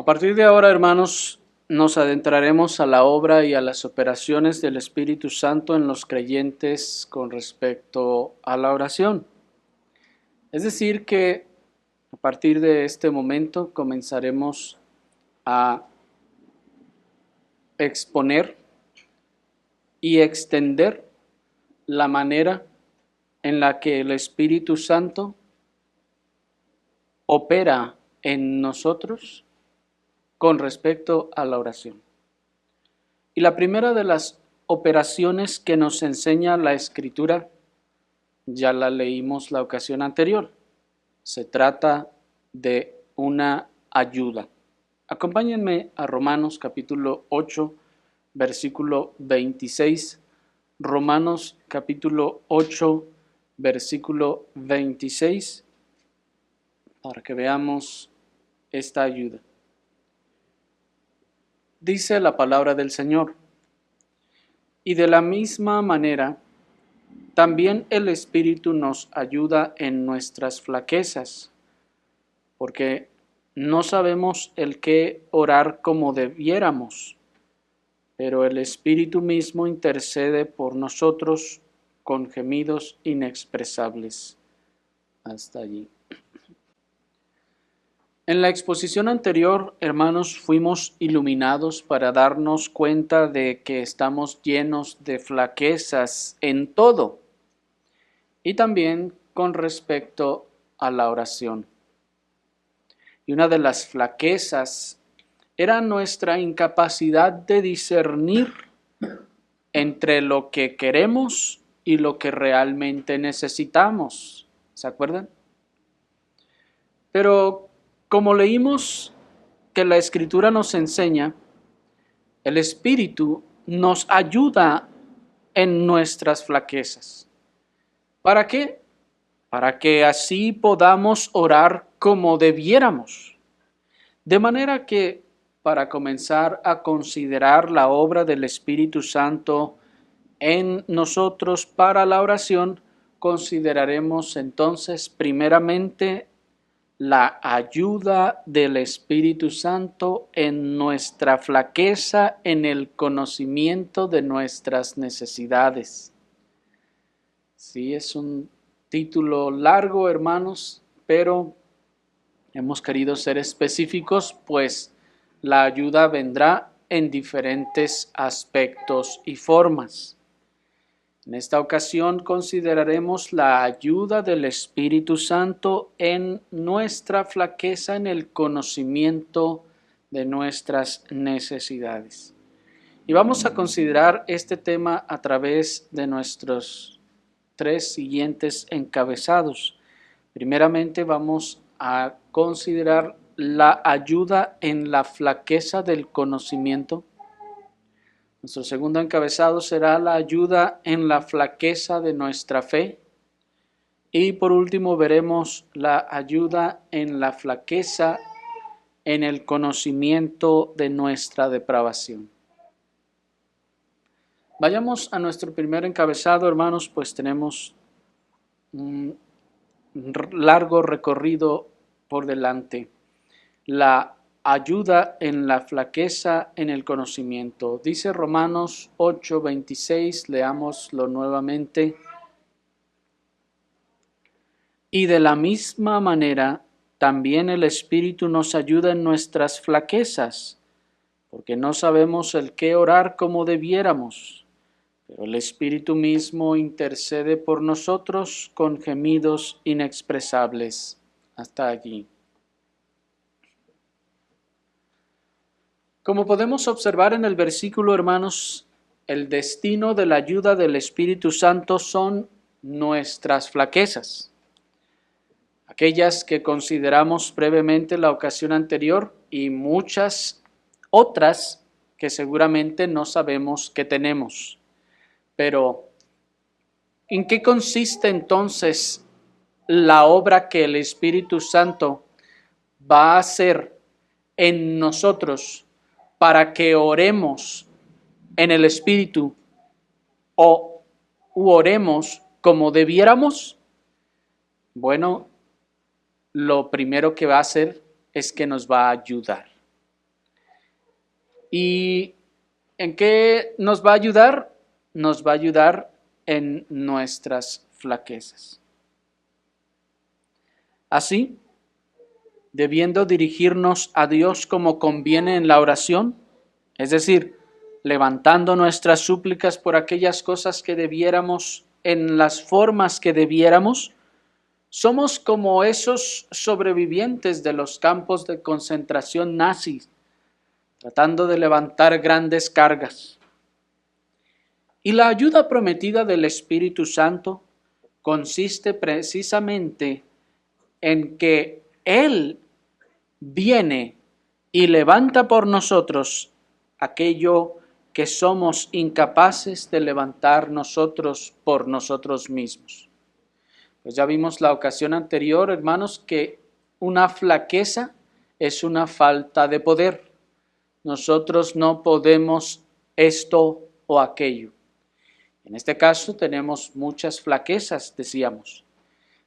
A partir de ahora, hermanos, nos adentraremos a la obra y a las operaciones del Espíritu Santo en los creyentes con respecto a la oración. Es decir, que a partir de este momento comenzaremos a exponer y extender la manera en la que el Espíritu Santo opera en nosotros con respecto a la oración. Y la primera de las operaciones que nos enseña la Escritura, ya la leímos la ocasión anterior. Se trata de una ayuda. Acompáñenme a Romanos capítulo 8, versículo 26. Romanos capítulo 8, versículo 26, para que veamos esta ayuda. Dice la palabra del Señor: y de la misma manera, también el Espíritu nos ayuda en nuestras flaquezas, porque no sabemos el qué orar como debiéramos, pero el Espíritu mismo intercede por nosotros con gemidos inexpresables. Hasta allí. En la exposición anterior, hermanos, fuimos iluminados para darnos cuenta de que estamos llenos de flaquezas en todo, y también con respecto a la oración. Y una de las flaquezas era nuestra incapacidad de discernir entre lo que queremos y lo que realmente necesitamos. ¿Se acuerdan? Pero como leímos que la Escritura nos enseña, el Espíritu nos ayuda en nuestras flaquezas. ¿Para qué? Para que así podamos orar como debiéramos. De manera que, para comenzar a considerar la obra del Espíritu Santo en nosotros para la oración, consideraremos entonces primeramente la ayuda del Espíritu Santo en nuestra flaqueza, en el conocimiento de nuestras necesidades. Sí, es un título largo, hermanos, pero hemos querido ser específicos, pues la ayuda vendrá en diferentes aspectos y formas. En esta ocasión consideraremos la ayuda del Espíritu Santo en nuestra flaqueza, en el conocimiento de nuestras necesidades. Y vamos a considerar este tema a través de nuestros 3 siguientes encabezados. Primeramente vamos a considerar la ayuda en la flaqueza del conocimiento. Nuestro segundo encabezado será la ayuda en la flaqueza de nuestra fe. Y por último veremos la ayuda en la flaqueza en el conocimiento de nuestra depravación. Vayamos a nuestro primer encabezado, hermanos, pues tenemos un largo recorrido por delante. La ayuda en la flaqueza en el conocimiento. Dice Romanos 8:26, leámoslo nuevamente. Y de la misma manera, también el Espíritu nos ayuda en nuestras flaquezas, porque no sabemos el qué orar como debiéramos, pero el Espíritu mismo intercede por nosotros con gemidos inexpresables. Hasta allí. Como podemos observar en el versículo, hermanos, el destino de la ayuda del Espíritu Santo son nuestras flaquezas, aquellas que consideramos brevemente la ocasión anterior y muchas otras que seguramente no sabemos que tenemos. Pero, ¿en qué consiste entonces la obra que el Espíritu Santo va a hacer en nosotros para que oremos en el Espíritu o oremos como debiéramos? Bueno, lo primero que va a hacer es que nos va a ayudar. ¿Y en qué nos va a ayudar? Nos va a ayudar en nuestras flaquezas. Así, debiendo dirigirnos a Dios como conviene en la oración, es decir, levantando nuestras súplicas por aquellas cosas que debiéramos, en las formas que debiéramos, somos como esos sobrevivientes de los campos de concentración nazis, tratando de levantar grandes cargas. Y la ayuda prometida del Espíritu Santo consiste precisamente en que Él viene y levanta por nosotros aquello que somos incapaces de levantar nosotros por nosotros mismos. Pues ya vimos la ocasión anterior, hermanos, que una flaqueza es una falta de poder. Nosotros no podemos esto o aquello. En este caso tenemos muchas flaquezas, decíamos.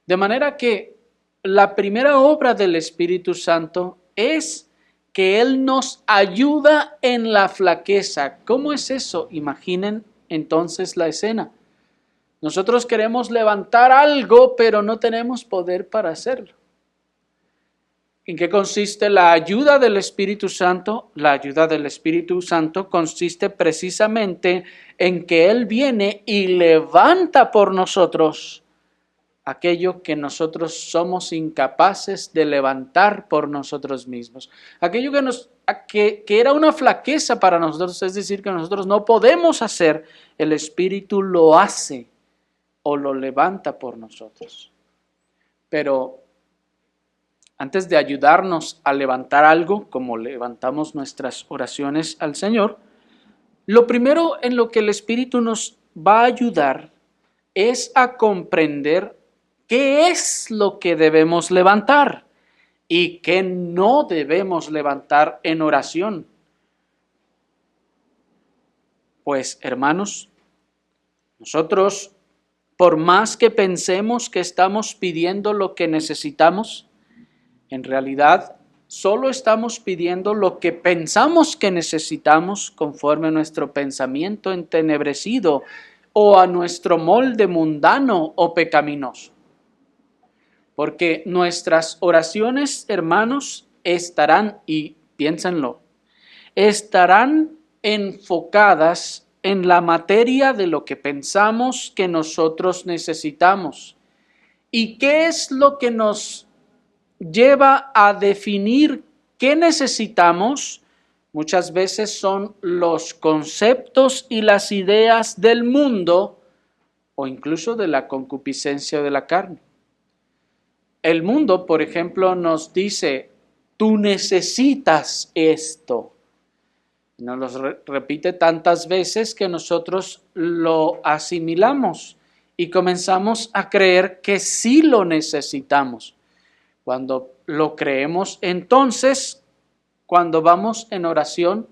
De manera que la primera obra del Espíritu Santo es que Él nos ayuda en la flaqueza. ¿Cómo es eso? Imaginen entonces la escena. Nosotros queremos levantar algo, pero no tenemos poder para hacerlo. ¿En qué consiste la ayuda del Espíritu Santo? La ayuda del Espíritu Santo consiste precisamente en que Él viene y levanta por nosotros aquello que nosotros somos incapaces de levantar por nosotros mismos. Aquello que era una flaqueza para nosotros, es decir, que nosotros no podemos hacer, el Espíritu lo hace o lo levanta por nosotros. Pero antes de ayudarnos a levantar algo, como levantamos nuestras oraciones al Señor, lo primero en lo que el Espíritu nos va a ayudar es a comprender qué es lo que debemos levantar y qué no debemos levantar en oración. Pues, hermanos, nosotros, por más que pensemos que estamos pidiendo lo que necesitamos, en realidad solo estamos pidiendo lo que pensamos que necesitamos conforme a nuestro pensamiento entenebrecido o a nuestro molde mundano o pecaminoso. Porque nuestras oraciones, hermanos, estarán, y piénsenlo, estarán enfocadas en la materia de lo que pensamos que nosotros necesitamos. ¿Y qué es lo que nos lleva a definir qué necesitamos? Muchas veces son los conceptos y las ideas del mundo o incluso de la concupiscencia de la carne. El mundo, por ejemplo, nos dice, tú necesitas esto. Nos lo repite tantas veces que nosotros lo asimilamos y comenzamos a creer que sí lo necesitamos. Cuando lo creemos, entonces, cuando vamos en oración,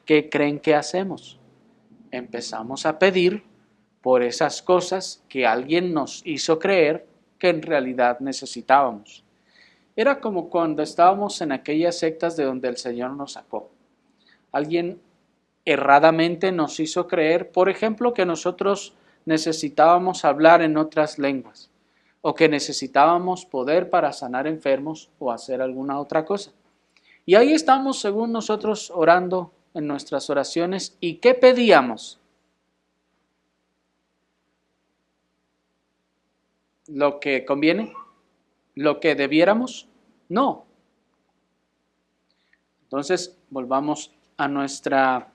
¿qué creen que hacemos? Empezamos a pedir por esas cosas que alguien nos hizo creer que en realidad necesitábamos. Era como cuando estábamos en aquellas sectas de donde el Señor nos sacó. Alguien erradamente nos hizo creer, por ejemplo, que nosotros necesitábamos hablar en otras lenguas, o que necesitábamos poder para sanar enfermos o hacer alguna otra cosa. Y ahí estamos, según nosotros, orando en nuestras oraciones. ¿Y qué pedíamos? ¿Lo que conviene? ¿Lo que debiéramos? No. Entonces, volvamos a nuestra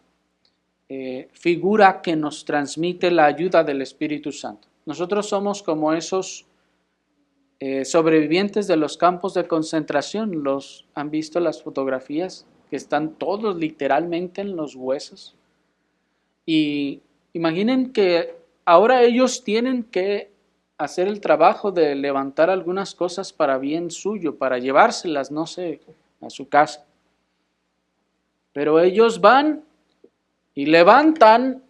figura que nos transmite la ayuda del Espíritu Santo. Nosotros somos como esos sobrevivientes de los campos de concentración. ¿Los han visto las fotografías? Que están todos literalmente en los huesos. Y imaginen que ahora ellos tienen que hacer el trabajo de levantar algunas cosas para bien suyo, para llevárselas, no sé, a su casa. Pero ellos van y levantan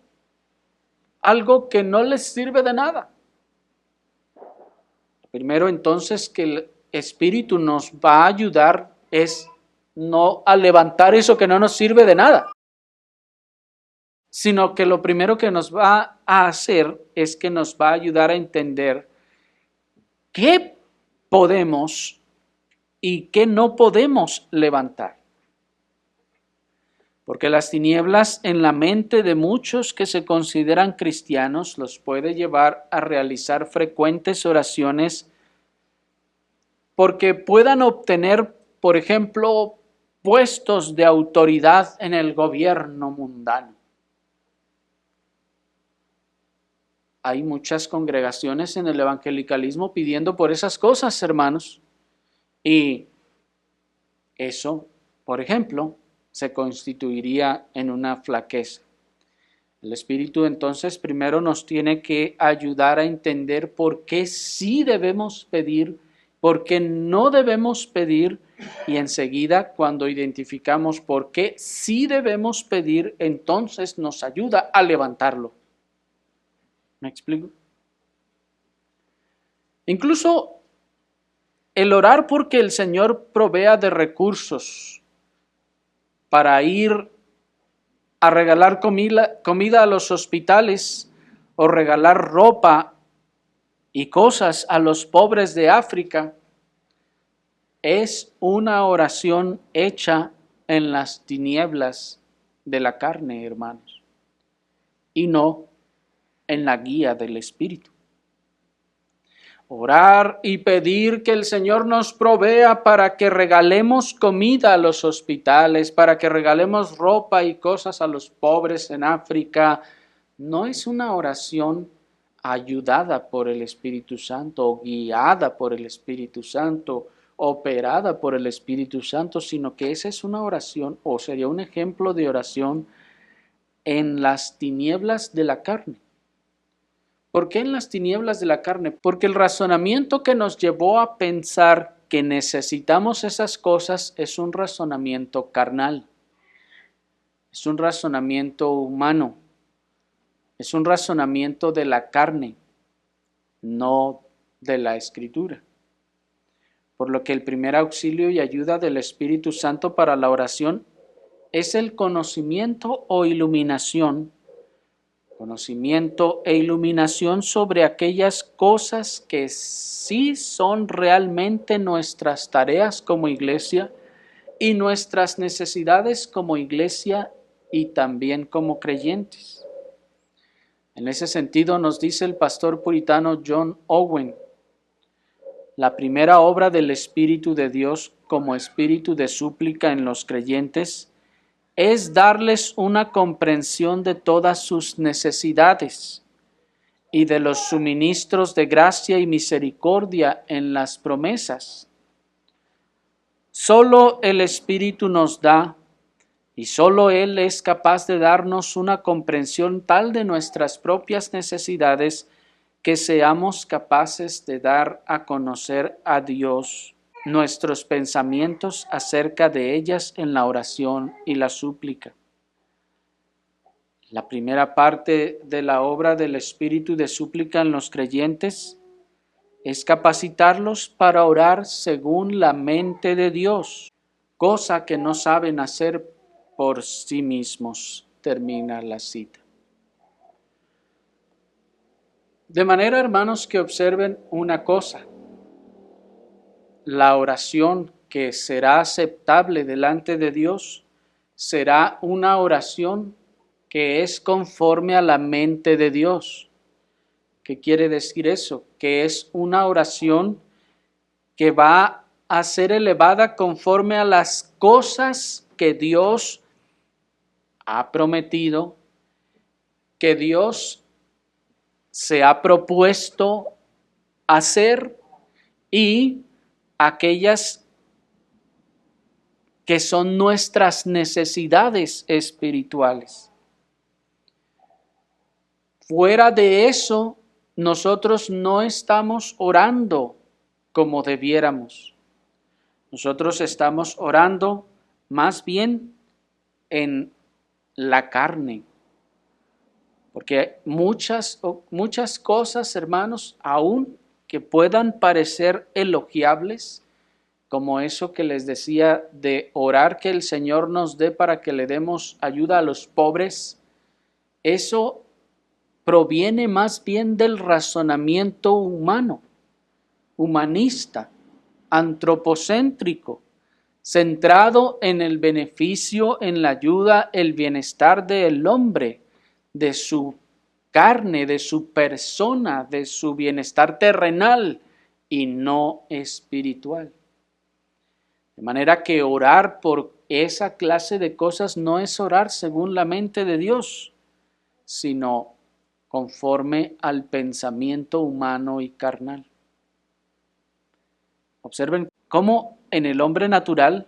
algo que no les sirve de nada. Primero, entonces, que el Espíritu nos va a ayudar es no a levantar eso que no nos sirve de nada. sino que lo primero que nos va a hacer es que nos va a ayudar a entender qué podemos y qué no podemos levantar. Porque las tinieblas en la mente de muchos que se consideran cristianos los puede llevar a realizar frecuentes oraciones porque puedan obtener, por ejemplo, puestos de autoridad en el gobierno mundano. Hay muchas congregaciones en el evangelicalismo pidiendo por esas cosas, hermanos. Y eso, por ejemplo, se constituiría en una flaqueza. El Espíritu entonces primero nos tiene que ayudar a entender por qué sí debemos pedir, por qué no debemos pedir, y enseguida cuando identificamos por qué sí debemos pedir, entonces nos ayuda a levantarlo. ¿Me explico? Incluso el orar porque el Señor provea de recursos para ir a regalar comida a los hospitales o regalar ropa y cosas a los pobres de África, es una oración hecha en las tinieblas de la carne, hermanos, y no en la guía del Espíritu. Orar y pedir que el Señor nos provea para que regalemos comida a los hospitales, para que regalemos ropa y cosas a los pobres en África, no es una oración ayudada por el Espíritu Santo o guiada por el Espíritu Santo, operada por el Espíritu Santo, sino que esa es una oración o sería un ejemplo de oración en las tinieblas de la carne. ¿Por qué en las tinieblas de la carne? Porque el razonamiento que nos llevó a pensar que necesitamos esas cosas es un razonamiento carnal, es un razonamiento humano, es un razonamiento de la carne, no de la Escritura. Por lo que el primer auxilio y ayuda del Espíritu Santo para la oración es el conocimiento o iluminación. Conocimiento e iluminación sobre aquellas cosas que sí son realmente nuestras tareas como iglesia y nuestras necesidades como iglesia y también como creyentes. En ese sentido nos dice el pastor puritano John Owen, la primera obra del Espíritu de Dios como espíritu de súplica en los creyentes es darles una comprensión de todas sus necesidades y de los suministros de gracia y misericordia en las promesas. Solo el Espíritu nos da, y solo Él es capaz de darnos una comprensión tal de nuestras propias necesidades que seamos capaces de dar a conocer a Dios nuestros pensamientos acerca de ellas en la oración y la súplica. La primera parte de la obra del Espíritu de súplica en los creyentes es capacitarlos para orar según la mente de Dios, cosa que no saben hacer por sí mismos. Termina la cita. De manera, hermanos, que observen una cosa. La oración que será aceptable delante de Dios será una oración que es conforme a la mente de Dios. ¿Qué quiere decir eso? Que es una oración que va a ser elevada conforme a las cosas que Dios ha prometido, que Dios se ha propuesto hacer y aquellas que son nuestras necesidades espirituales. Fuera de eso, nosotros no estamos orando como debiéramos. Nosotros estamos orando más bien en la carne. Porque muchas cosas, hermanos, aún que puedan parecer elogiables, como eso que les decía de orar que el Señor nos dé para que le demos ayuda a los pobres, eso proviene más bien del razonamiento humano, humanista, antropocéntrico, centrado en el beneficio, en la ayuda, el bienestar del hombre, de su carne, de su persona, de su bienestar terrenal y no espiritual. De manera que orar por esa clase de cosas no es orar según la mente de Dios, sino conforme al pensamiento humano y carnal. Observen cómo en el hombre natural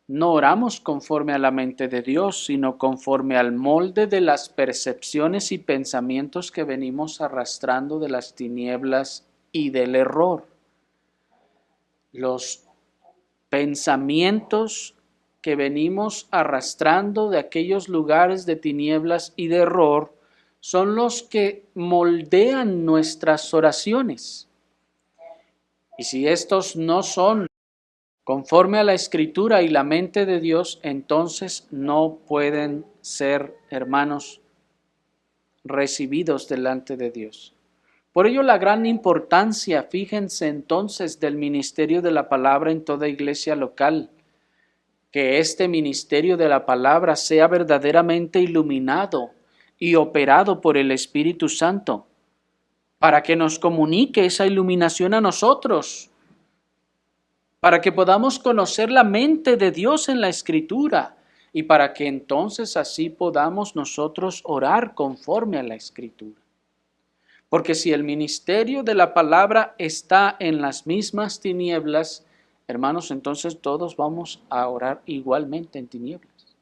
no oramos conforme a la mente de Dios, sino conforme al molde de las percepciones y pensamientos que venimos arrastrando de las tinieblas y del error. Los pensamientos que venimos arrastrando de aquellos lugares de tinieblas y de error son los que moldean nuestras oraciones. Y si estos no son conforme a la Escritura y la mente de Dios, entonces no pueden ser, hermanos, recibidos delante de Dios. Por ello la gran importancia, fíjense entonces, del ministerio de la palabra en toda iglesia local, que este ministerio de la palabra sea verdaderamente iluminado y operado por el Espíritu Santo, para que nos comunique esa iluminación a nosotros, para que podamos conocer la mente de Dios en la Escritura y para que entonces así podamos nosotros orar conforme a la Escritura. Porque si el ministerio de la palabra está en las mismas tinieblas, hermanos, entonces todos vamos a orar igualmente en tinieblas.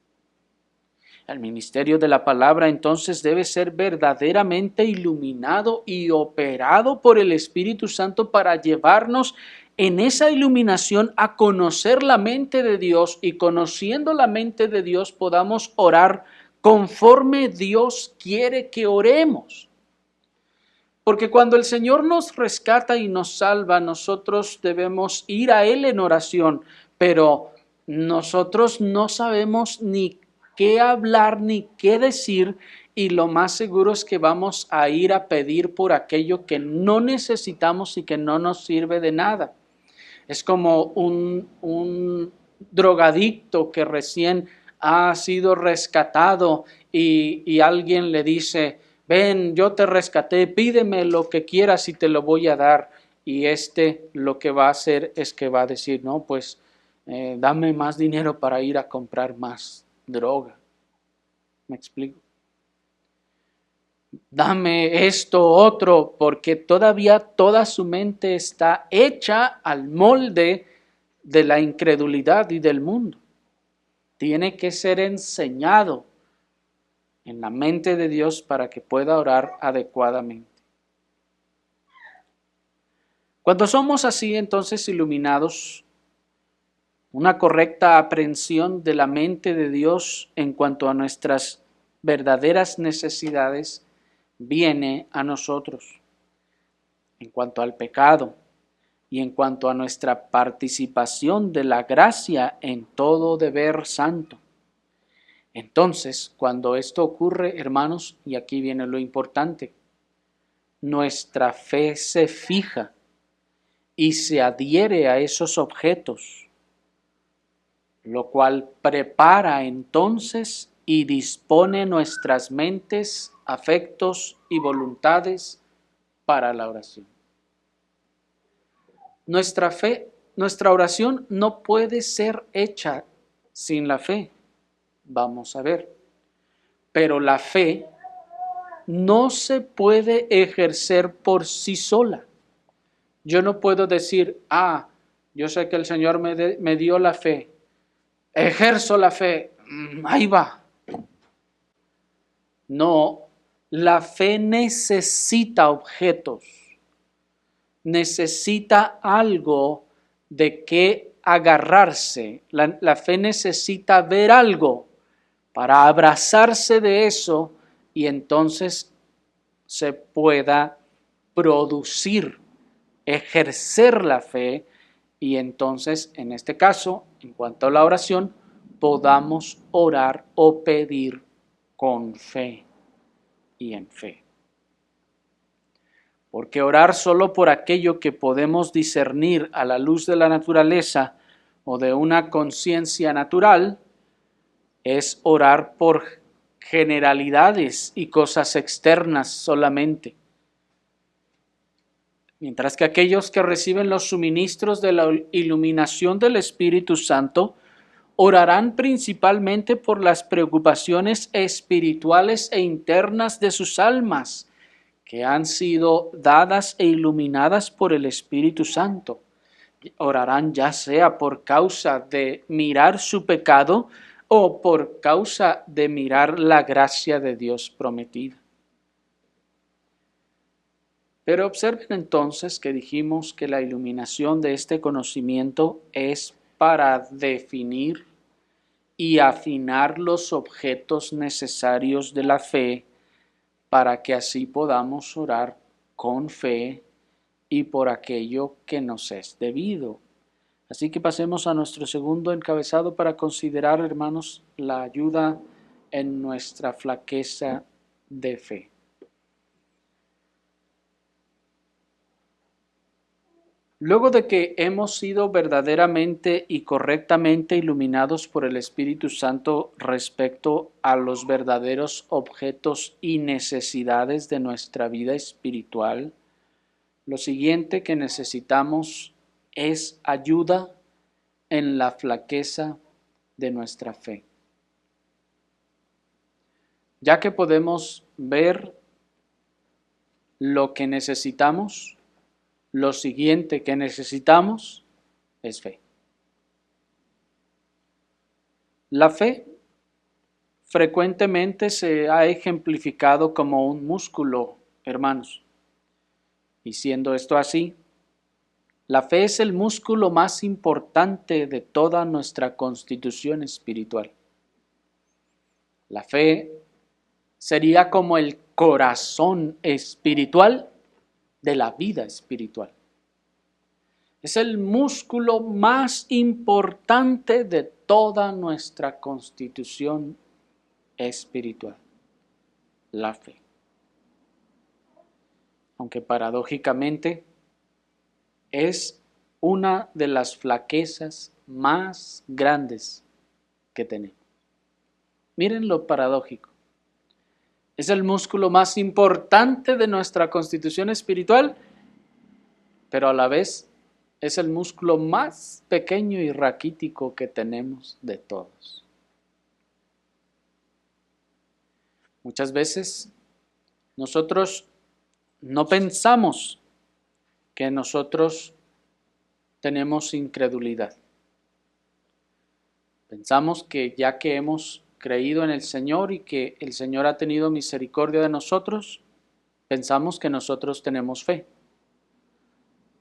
El ministerio de la palabra entonces debe ser verdaderamente iluminado y operado por el Espíritu Santo para llevarnos en esa iluminación a conocer la mente de Dios, y conociendo la mente de Dios podamos orar conforme Dios quiere que oremos. Porque cuando el Señor nos rescata y nos salva, nosotros debemos ir a Él en oración, pero nosotros no sabemos ni qué hablar ni qué decir, y lo más seguro es que vamos a ir a pedir por aquello que no necesitamos y que no nos sirve de nada. Es como un drogadicto que recién ha sido rescatado y alguien le dice: ven, yo te rescaté, pídeme lo que quieras y te lo voy a dar. Y lo que va a hacer es que va a decir: no, pues dame más dinero para ir a comprar más droga. ¿Me explico? Dame esto, otro, porque todavía toda su mente está hecha al molde de la incredulidad y del mundo. Tiene que ser enseñado en la mente de Dios para que pueda orar adecuadamente. Cuando somos así entonces iluminados, una correcta aprehensión de la mente de Dios en cuanto a nuestras verdaderas necesidades viene a nosotros. En cuanto al pecado y en cuanto a nuestra participación de la gracia en todo deber santo. Entonces, cuando esto ocurre, hermanos, y aquí viene lo importante, nuestra fe se fija y se adhiere a esos objetos, lo cual prepara entonces y dispone nuestras mentes, afectos y voluntades para la oración. Nuestra oración no puede ser hecha sin la fe. Vamos a ver. Pero la fe no se puede ejercer por sí sola. Yo no puedo decir: yo sé que el Señor me dio la fe, ejerzo la fe, ahí va. No, la fe necesita objetos, necesita algo de qué agarrarse. La fe necesita ver algo para abrazarse de eso y entonces se pueda producir, ejercer la fe, y entonces en este caso, en cuanto a la oración, podamos orar o pedir con fe. y en fe. Porque orar solo por aquello que podemos discernir a la luz de la naturaleza o de una conciencia natural es orar por generalidades y cosas externas solamente. Mientras que aquellos que reciben los suministros de la iluminación del Espíritu Santo orarán principalmente por las preocupaciones espirituales e internas de sus almas, que han sido dadas e iluminadas por el Espíritu Santo. Orarán ya sea por causa de mirar su pecado o por causa de mirar la gracia de Dios prometida. Pero observen entonces que dijimos que la iluminación de este conocimiento es para definir y afinar los objetos necesarios de la fe para que así podamos orar con fe y por aquello que nos es debido. Así que pasemos a nuestro segundo encabezado para considerar, hermanos, la ayuda en nuestra flaqueza de fe. Luego de que hemos sido verdaderamente y correctamente iluminados por el Espíritu Santo respecto a los verdaderos objetos y necesidades de nuestra vida espiritual, lo siguiente que necesitamos es ayuda en la flaqueza de nuestra fe. Ya que podemos ver lo que necesitamos, lo siguiente que necesitamos es fe. La fe frecuentemente se ha ejemplificado como un músculo, hermanos. Y siendo esto así, la fe es el músculo más importante de toda nuestra constitución espiritual. La fe sería como el corazón espiritual de la vida espiritual. Es el músculo más importante de toda nuestra constitución espiritual, la fe. Aunque paradójicamente es una de las flaquezas más grandes que tenemos. Miren lo paradójico. Es el músculo más importante de nuestra constitución espiritual, pero a la vez es el músculo más pequeño y raquítico que tenemos de todos. Muchas veces nosotros no pensamos que nosotros tenemos incredulidad. Pensamos que ya que hemos creído en el Señor y que el Señor ha tenido misericordia de nosotros, pensamos que nosotros tenemos fe.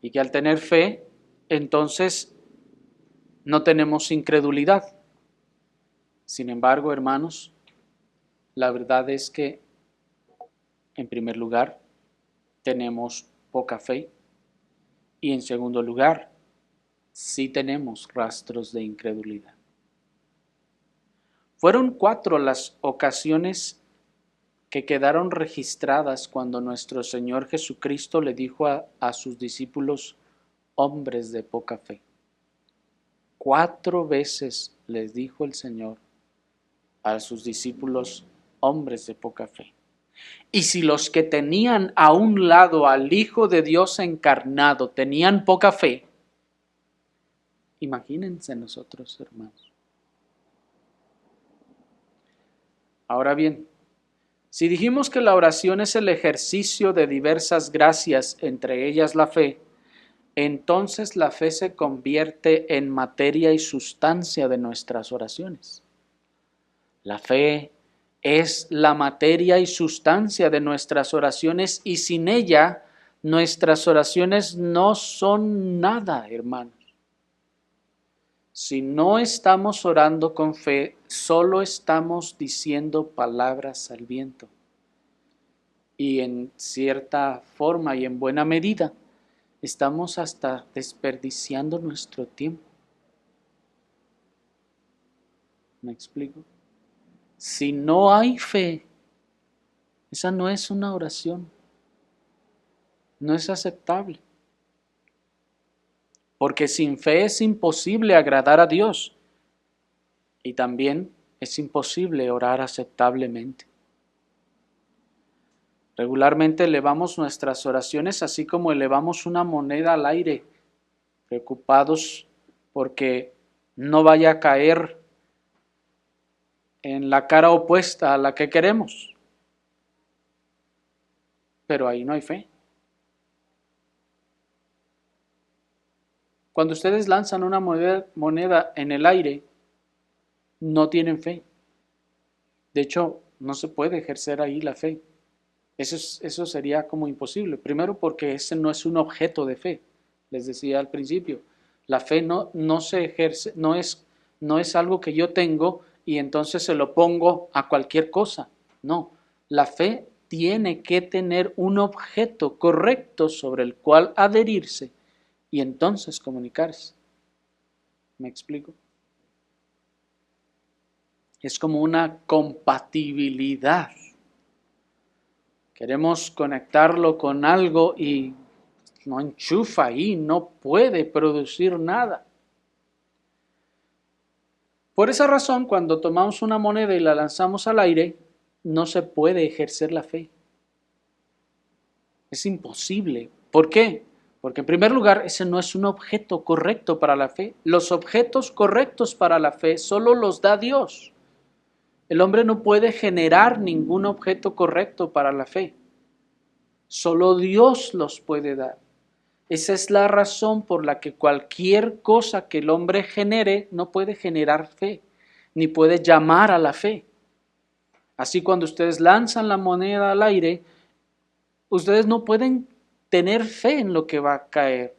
Y que al tener fe, entonces no tenemos incredulidad. Sin embargo, hermanos, la verdad es que, en primer lugar, tenemos poca fe y en segundo lugar, sí tenemos rastros de incredulidad. Fueron 4 las ocasiones que quedaron registradas cuando nuestro Señor Jesucristo le dijo a sus discípulos, hombres de poca fe. 4 veces les dijo el Señor a sus discípulos, hombres de poca fe. Y si los que tenían a un lado al Hijo de Dios encarnado tenían poca fe, imagínense nosotros, hermanos. Ahora bien, si dijimos que la oración es el ejercicio de diversas gracias, entre ellas la fe, entonces la fe se convierte en materia y sustancia de nuestras oraciones. La fe es la materia y sustancia de nuestras oraciones y sin ella nuestras oraciones no son nada, hermanos. Si no estamos orando con fe, solo estamos diciendo palabras al viento. Y en cierta forma y en buena medida, estamos hasta desperdiciando nuestro tiempo. ¿Me explico? Si no hay fe, Esa no es una oración, no es aceptable. Porque sin fe es imposible agradar a Dios y también es imposible orar aceptablemente. Regularmente elevamos nuestras oraciones así como elevamos una moneda al aire, preocupados porque no vaya a caer en la cara opuesta a la que queremos. Pero ahí no hay fe. Cuando ustedes lanzan una moneda en el aire, no tienen fe. De hecho, no se puede ejercer ahí la fe. Eso sería como imposible. Primero porque ese no es un objeto de fe. Les decía al principio, la fe no se ejerce, no es algo que yo tengo y entonces se lo pongo a cualquier cosa. No, la fe tiene que tener un objeto correcto sobre el cual adherirse y entonces comunicarse. ¿Me explico? Es como una compatibilidad. Queremos conectarlo con algo y no enchufa ahí, no puede producir nada. Por esa razón, cuando tomamos una moneda y la lanzamos al aire, no se puede ejercer la fe. Es imposible. ¿Por qué? Porque en primer lugar, ese no es un objeto correcto para la fe. Los objetos correctos para la fe solo los da Dios. El hombre no puede generar ningún objeto correcto para la fe. Solo Dios los puede dar. Esa es la razón por la que cualquier cosa que el hombre genere no puede generar fe, ni puede llamar a la fe. Así cuando ustedes lanzan la moneda al aire, ustedes no pueden tener fe en lo que va a caer.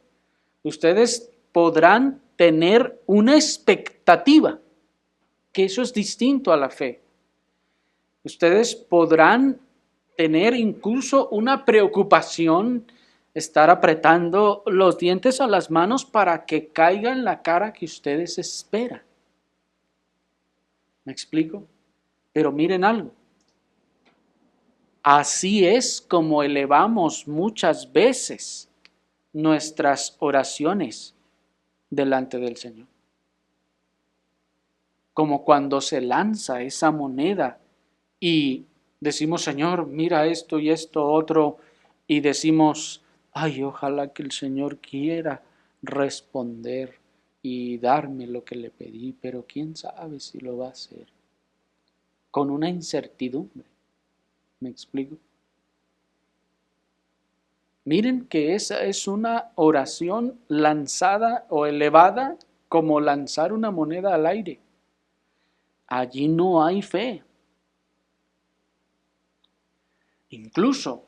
Ustedes podrán tener una expectativa, que eso es distinto a la fe. Ustedes podrán tener incluso una preocupación, estar apretando los dientes a las manos para que caiga en la cara que ustedes esperan. ¿Me explico? Pero miren algo. Así es como elevamos muchas veces nuestras oraciones delante del Señor. Como cuando se lanza esa moneda y decimos, Señor, mira esto y esto otro, y decimos, ay, ojalá que el Señor quiera responder y darme lo que le pedí, pero quién sabe si lo va a hacer. Con una incertidumbre. ¿Me explico? Miren que esa es una oración lanzada o elevada como lanzar una moneda al aire. Allí no hay fe. Incluso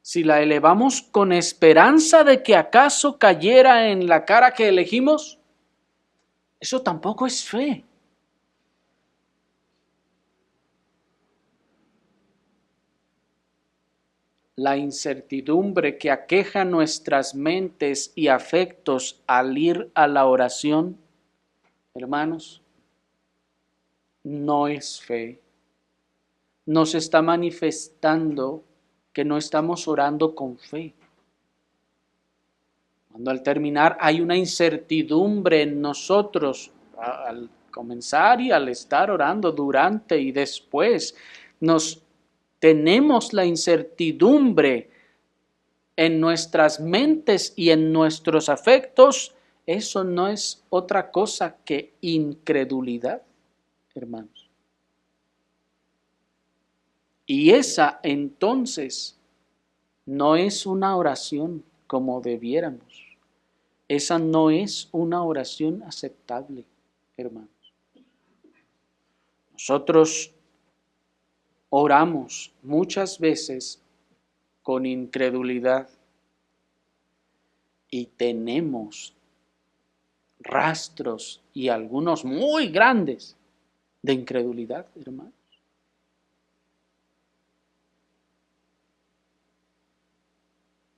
si la elevamos con esperanza de que acaso cayera en la cara que elegimos, eso tampoco es fe. La incertidumbre que aqueja nuestras mentes y afectos al ir a la oración, hermanos, no es fe. Nos está manifestando que no estamos orando con fe. Cuando al terminar hay una incertidumbre en nosotros, al comenzar y al estar orando durante y después, tenemos la incertidumbre en nuestras mentes y en nuestros afectos. Eso no es otra cosa que incredulidad, hermanos. Y esa entonces no es una oración como debiéramos. Esa no es una oración aceptable, hermanos. Nosotros oramos muchas veces con incredulidad y tenemos rastros y algunos muy grandes de incredulidad, hermanos.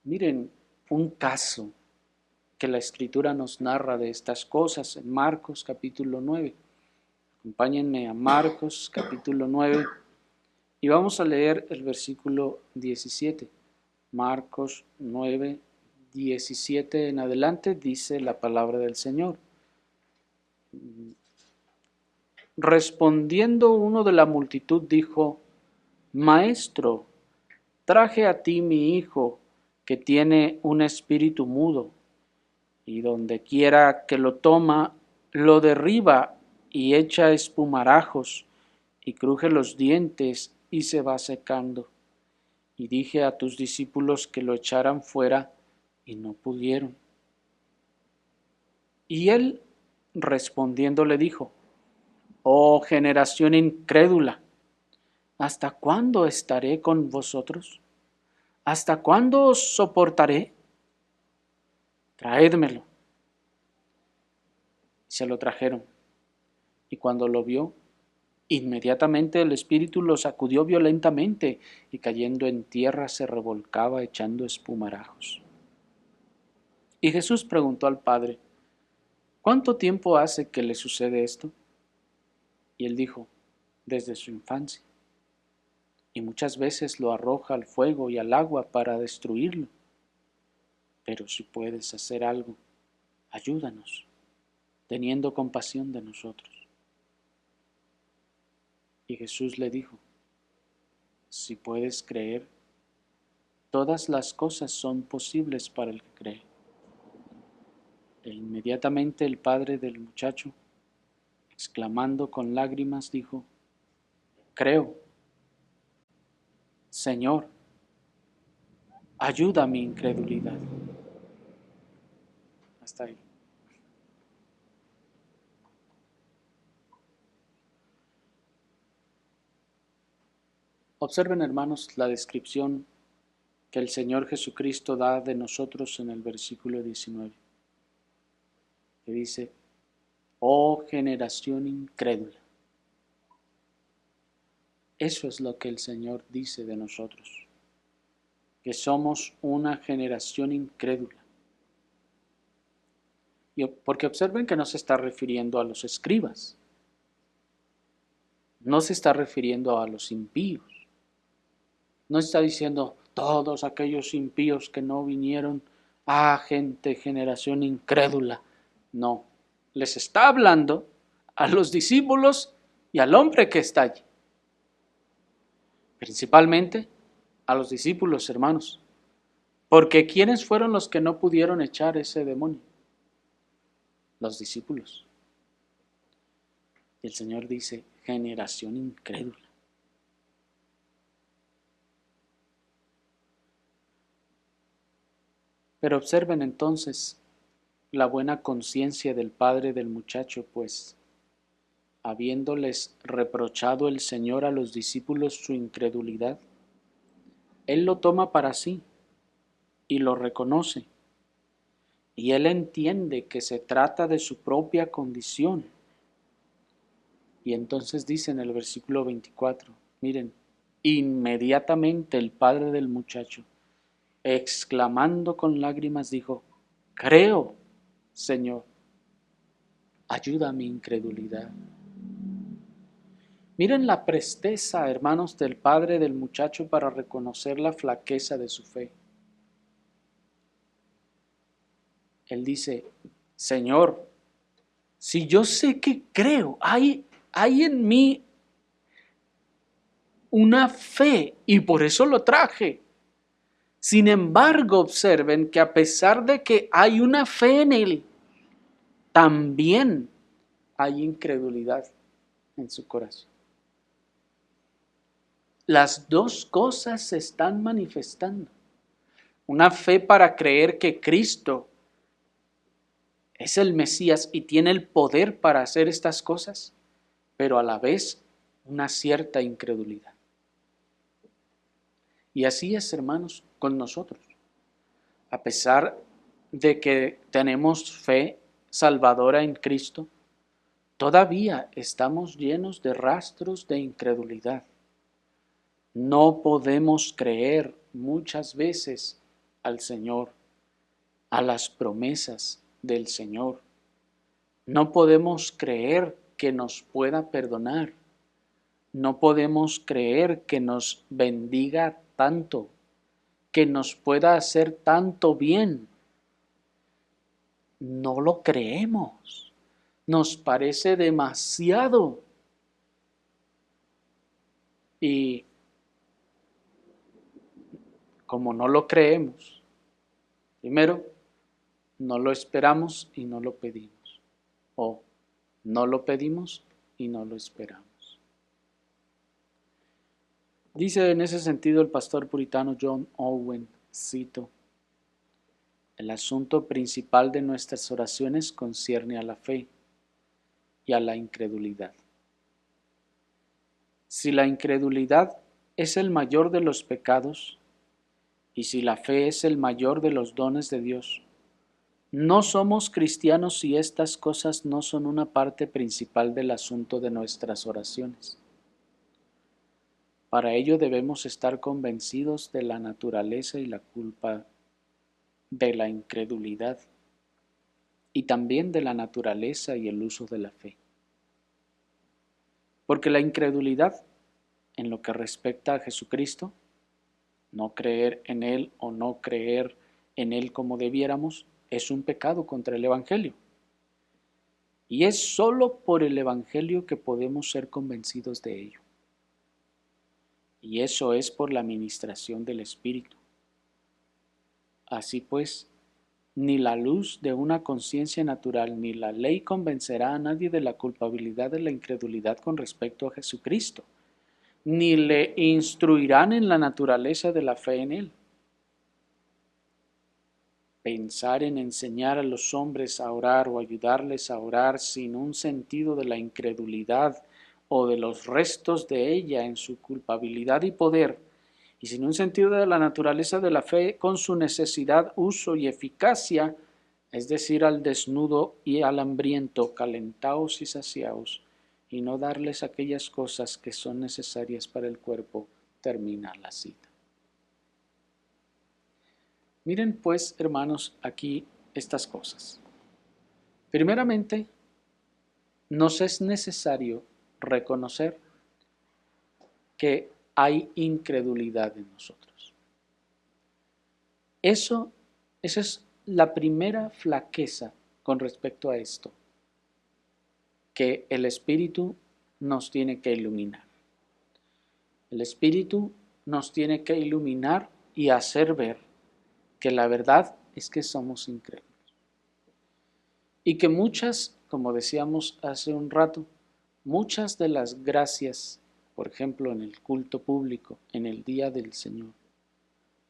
Miren un caso que la Escritura nos narra de estas cosas en Marcos capítulo 9. Acompáñenme a Marcos capítulo 9 Y vamos a leer el versículo 17. Marcos 9, 17 en adelante dice la palabra del Señor. Respondiendo uno de la multitud dijo: Maestro, traje a ti mi hijo, que tiene un espíritu mudo, y donde quiera que lo toma, lo derriba y echa espumarajos, y cruje los dientes y se va secando. Y dije a tus discípulos que lo echaran fuera, y no pudieron. Y él respondiendo le dijo: Oh generación incrédula, ¿hasta cuándo estaré con vosotros? ¿Hasta cuándo os soportaré? Traédmelo. Se lo trajeron, y cuando lo vio, inmediatamente el espíritu lo sacudió violentamente, y cayendo en tierra se revolcaba echando espumarajos. Y Jesús preguntó al padre: ¿Cuánto tiempo hace que le sucede esto? Y él dijo: Desde su infancia. Y muchas veces lo arroja al fuego y al agua para destruirlo. Pero si puedes hacer algo, ayúdanos, teniendo compasión de nosotros. Y Jesús le dijo: Si puedes creer, todas las cosas son posibles para el que cree. E inmediatamente el padre del muchacho, exclamando con lágrimas, dijo: Creo, Señor, ayuda a mi incredulidad. Hasta ahí. Observen, hermanos, la descripción que el Señor Jesucristo da de nosotros en el versículo 19, que dice: Oh generación incrédula. Eso es lo que el Señor dice de nosotros, que somos una generación incrédula. Porque observen que no se está refiriendo a los escribas, no se está refiriendo a los impíos, no está diciendo todos aquellos impíos que no vinieron, gente, generación incrédula. No, les está hablando a los discípulos y al hombre que está allí. Principalmente a los discípulos, hermanos. Porque ¿quiénes fueron los que no pudieron echar ese demonio? Los discípulos. Y el Señor dice: generación incrédula. Pero observen entonces la buena conciencia del padre del muchacho, pues, habiéndoles reprochado el Señor a los discípulos su incredulidad, Él lo toma para sí y lo reconoce. Y Él entiende que se trata de su propia condición. Y entonces dice en el versículo 24, miren, inmediatamente el padre del muchacho, exclamando con lágrimas, dijo: Creo, Señor, ayuda a mi incredulidad. Miren la presteza, hermanos, del padre del muchacho para reconocer la flaqueza de su fe. Él dice: Señor, si yo sé que creo, hay en mí una fe y por eso lo traje. Sin embargo, observen que a pesar de que hay una fe en él, también hay incredulidad en su corazón. Las dos cosas se están manifestando. Una fe para creer que Cristo es el Mesías y tiene el poder para hacer estas cosas, pero a la vez una cierta incredulidad. Y así es, hermanos, con nosotros. A pesar de que tenemos fe salvadora en Cristo, todavía estamos llenos de rastros de incredulidad. No podemos creer muchas veces al Señor, a las promesas del Señor. No podemos creer que nos pueda perdonar. No podemos creer que nos bendiga tanto, que nos pueda hacer tanto bien. No lo creemos. Nos parece demasiado. Y como no lo creemos, primero, no lo esperamos y no lo pedimos. O no lo pedimos y no lo esperamos. Dice en ese sentido el pastor puritano John Owen, cito, el asunto principal de nuestras oraciones concierne a la fe y a la incredulidad. Si la incredulidad es el mayor de los pecados y si la fe es el mayor de los dones de Dios, no somos cristianos si estas cosas no son una parte principal del asunto de nuestras oraciones. Para ello debemos estar convencidos de la naturaleza y la culpa de la incredulidad y también de la naturaleza y el uso de la fe. Porque la incredulidad, en lo que respecta a Jesucristo, no creer en Él o no creer en Él como debiéramos, es un pecado contra el Evangelio. Y es sólo por el Evangelio que podemos ser convencidos de ello. Y eso es por la ministración del Espíritu. Así pues, ni la luz de una conciencia natural ni la ley convencerá a nadie de la culpabilidad de la incredulidad con respecto a Jesucristo, ni le instruirán en la naturaleza de la fe en Él. Pensar en enseñar a los hombres a orar o ayudarles a orar sin un sentido de la incredulidad o de los restos de ella en su culpabilidad y poder, y sin un sentido de la naturaleza de la fe con su necesidad, uso y eficacia, es decir, al desnudo y al hambriento, calentaos y saciaos, y no darles aquellas cosas que son necesarias para el cuerpo, termina la cita. Miren pues, hermanos, aquí estas cosas. Primeramente, nos es necesario reconocer que hay incredulidad en nosotros. Esa es la primera flaqueza con respecto a esto, que el Espíritu nos tiene que iluminar. El Espíritu nos tiene que iluminar y hacer ver que la verdad es que somos incrédulos. Y que muchas, como decíamos hace un rato, muchas de las gracias, por ejemplo en el culto público, en el día del Señor,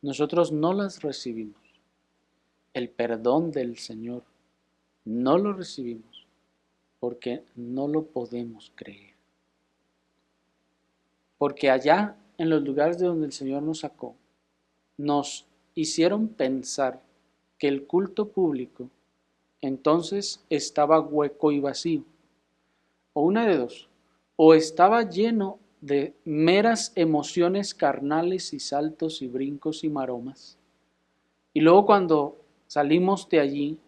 nosotros no las recibimos. El perdón del Señor no lo recibimos porque no lo podemos creer. Porque allá, en los lugares de donde el Señor nos sacó, nos hicieron pensar que el culto público entonces estaba hueco y vacío. O una de dos, o estaba lleno de meras emociones carnales y saltos y brincos y maromas. Y luego cuando salimos de allí,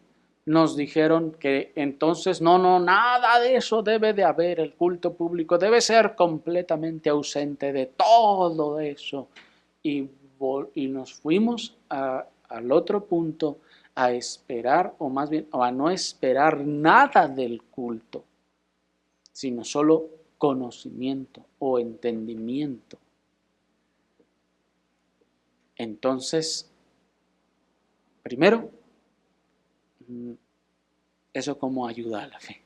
nos dijeron que entonces no, nada de eso debe de haber, el culto público debe ser completamente ausente de todo eso. Y nos fuimos al otro punto a esperar, o más bien a no esperar nada del culto, sino solo conocimiento o entendimiento. Entonces, primero, eso como ayuda a la fe.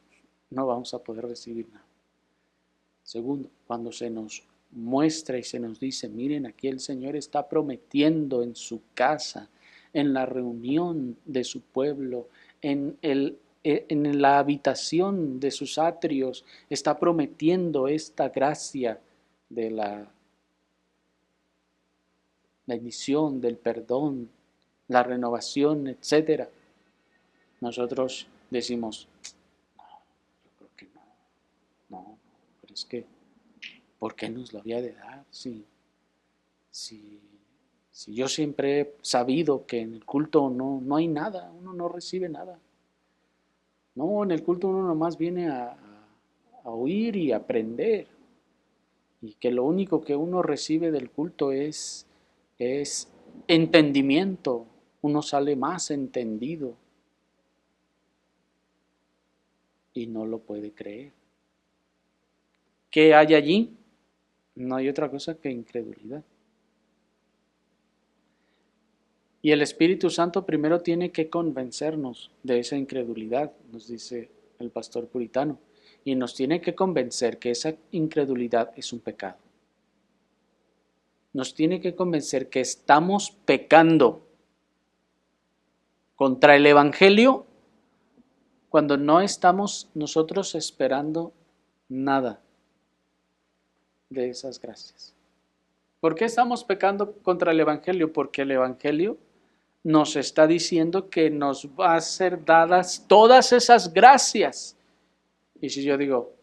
No vamos a poder recibir nada. Segundo, cuando se nos muestra y se nos dice, miren, aquí el Señor está prometiendo en su casa, en la reunión de su pueblo, en la habitación de sus atrios, está prometiendo esta gracia de la bendición, del perdón, la renovación, etc. Nosotros decimos, no, yo creo que no, pero es que, ¿por qué nos lo había de dar? Si yo siempre he sabido que en el culto no hay nada, uno no recibe nada. No, en el culto uno nomás viene a oír y aprender. y que lo único que uno recibe del culto es entendimiento. Uno sale más entendido y no lo puede creer. ¿Qué hay allí? No hay otra cosa que incredulidad. Y el Espíritu Santo primero tiene que convencernos de esa incredulidad, nos dice el pastor puritano, y nos tiene que convencer que esa incredulidad es un pecado. Nos tiene que convencer que estamos pecando contra el Evangelio cuando no estamos nosotros esperando nada de esas gracias. ¿Por qué estamos pecando contra el Evangelio? Porque el Evangelio nos está diciendo que nos va a ser dadas todas esas gracias. Y si yo digo,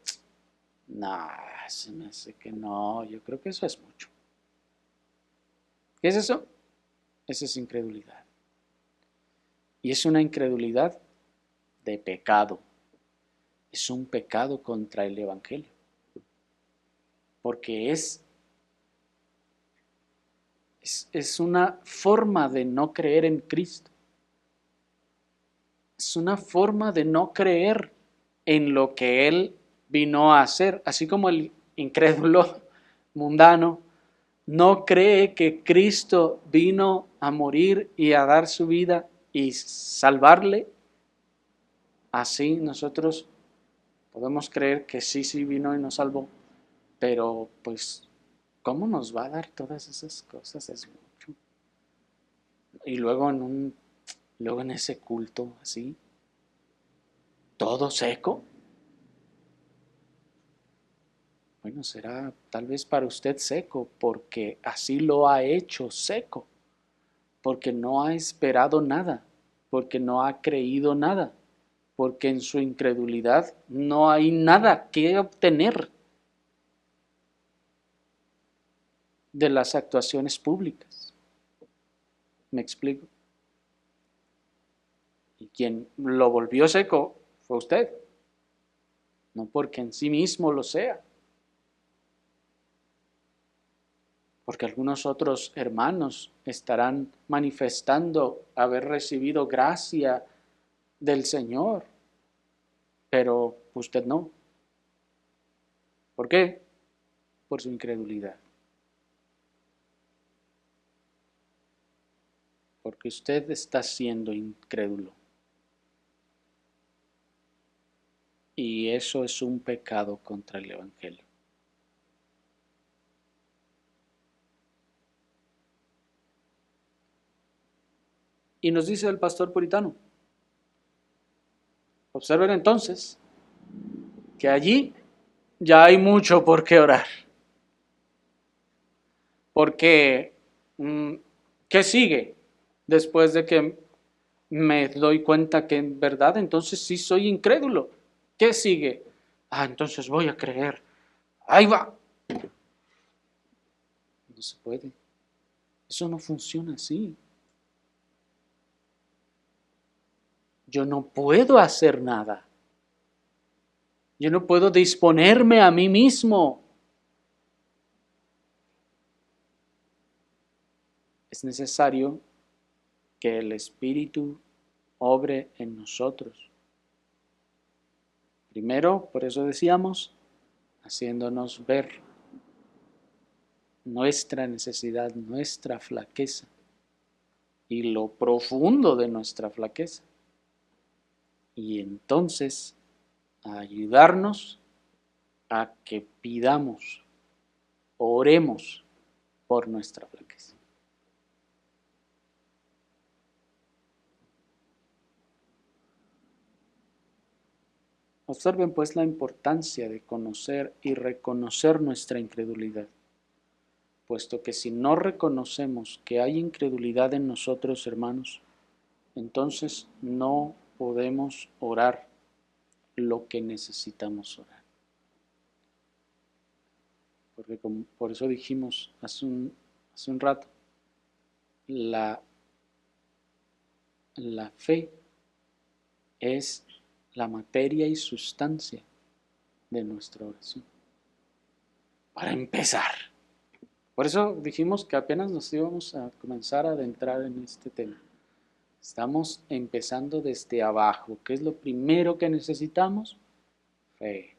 no, se me hace que no, yo creo que eso es mucho. ¿Qué es eso? Esa es incredulidad. Y es una incredulidad de pecado. Es un pecado contra el Evangelio. Porque es una forma de no creer en Cristo. Es una forma de no creer en lo que Él vino a hacer. Así como el incrédulo mundano no cree que Cristo vino a morir y a dar su vida y salvarle, así nosotros podemos creer que sí vino y nos salvó, pero pues, ¿cómo nos va a dar todas esas cosas? Es mucho. Y luego en ese culto así, todo seco. Bueno, será tal vez para usted seco, porque así lo ha hecho seco, porque no ha esperado nada, porque no ha creído nada, porque en su incredulidad no hay nada que obtener de las actuaciones públicas. ¿Me explico? Y quien lo volvió seco fue usted, no porque en sí mismo lo sea, porque algunos otros hermanos estarán manifestando haber recibido gracia del Señor, pero usted no. ¿Por qué? Por su incredulidad. Porque usted está siendo incrédulo. Y eso es un pecado contra el Evangelio. Y nos dice el pastor puritano, observen entonces que allí ya hay mucho por qué orar. Porque, ¿qué sigue después de que me doy cuenta que en verdad entonces sí soy incrédulo? ¿Qué sigue? Entonces voy a creer. Ahí va. No se puede. Eso no funciona así. Yo no puedo hacer nada. Yo no puedo disponerme a mí mismo. Es necesario que el Espíritu obre en nosotros. Primero, por eso decíamos, haciéndonos ver nuestra necesidad, nuestra flaqueza y lo profundo de nuestra flaqueza. Y entonces a ayudarnos a que pidamos, oremos por nuestra flaqueza. Observen pues la importancia de conocer y reconocer nuestra incredulidad, puesto que si no reconocemos que hay incredulidad en nosotros, hermanos, entonces no podemos orar lo que necesitamos orar. Porque por eso dijimos hace un rato, la fe es la materia y sustancia de nuestra oración. para empezar. Por eso dijimos que apenas nos íbamos a comenzar a adentrar en este tema. Estamos empezando desde abajo. ¿Qué es lo primero que necesitamos? Fe.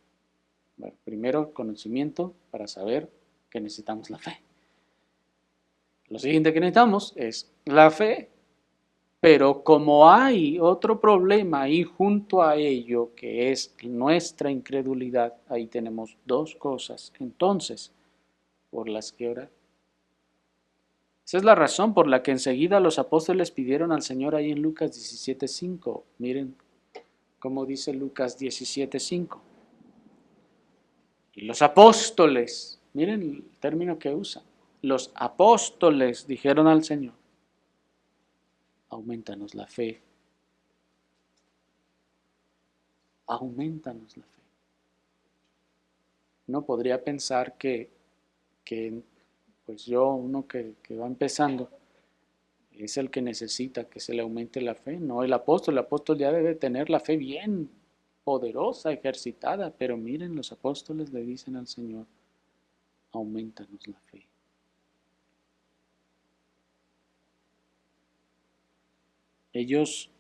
Bueno, primero conocimiento para saber que necesitamos la fe. Lo siguiente que necesitamos es la fe, pero como hay otro problema ahí junto a ello, que es nuestra incredulidad, ahí tenemos dos cosas entonces por las que orar. Esa es la razón por la que enseguida los apóstoles pidieron al Señor ahí en Lucas 17:5. Miren cómo dice Lucas 17:5. Y los apóstoles, miren el término que usa, los apóstoles dijeron al Señor, aumentanos la fe, aumentanos la fe. Uno podría pensar que pues yo, uno que va empezando, es el que necesita que se le aumente la fe, no el apóstol ya debe tener la fe bien poderosa, ejercitada, pero miren, los apóstoles le dicen al Señor, aumentanos la fe. Ellos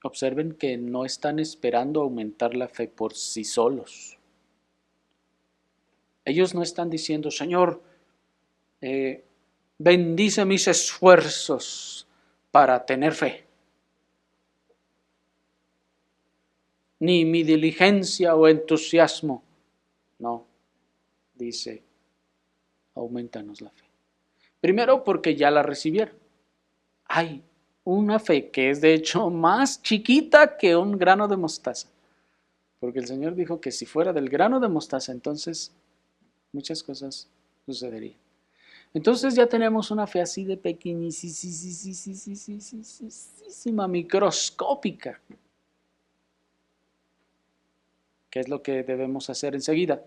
observen que no están esperando aumentar la fe por sí solos. Ellos no están diciendo, Señor, bendice mis esfuerzos para tener fe, ni mi diligencia o entusiasmo. No, dice, aumentanos la fe. Primero porque ya la recibieron. Hay una fe que es de hecho más chiquita que un grano de mostaza. Porque el Señor dijo que si fuera del grano de mostaza, entonces muchas cosas sucederían. Entonces ya tenemos una fe así de pequeñísima, microscópica. ¿Qué es lo que debemos hacer enseguida?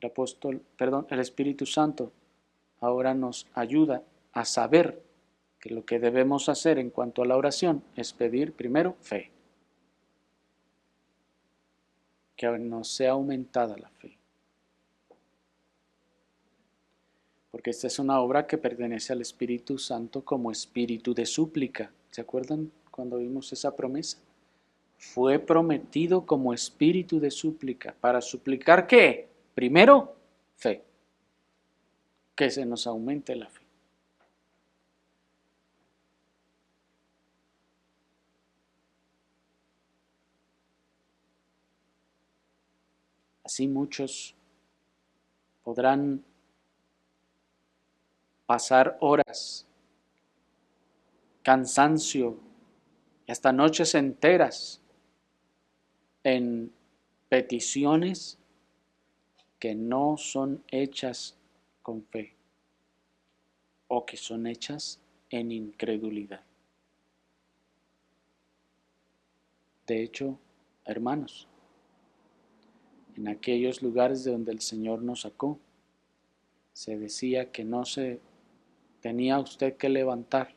El Espíritu Santo ahora nos ayuda a saber que lo que debemos hacer en cuanto a la oración es pedir primero fe, que nos sea aumentada la fe. Porque esta es una obra que pertenece al Espíritu Santo como espíritu de súplica. ¿Se acuerdan cuando vimos esa promesa? Fue prometido como espíritu de súplica. ¿Para suplicar qué? Primero, fe. Que se nos aumente la fe. Así muchos podrán pasar horas, cansancio y hasta noches enteras en peticiones que no son hechas con fe o que son hechas en incredulidad. De hecho, hermanos, en aquellos lugares de donde el Señor nos sacó, se decía que no se tenía usted que levantar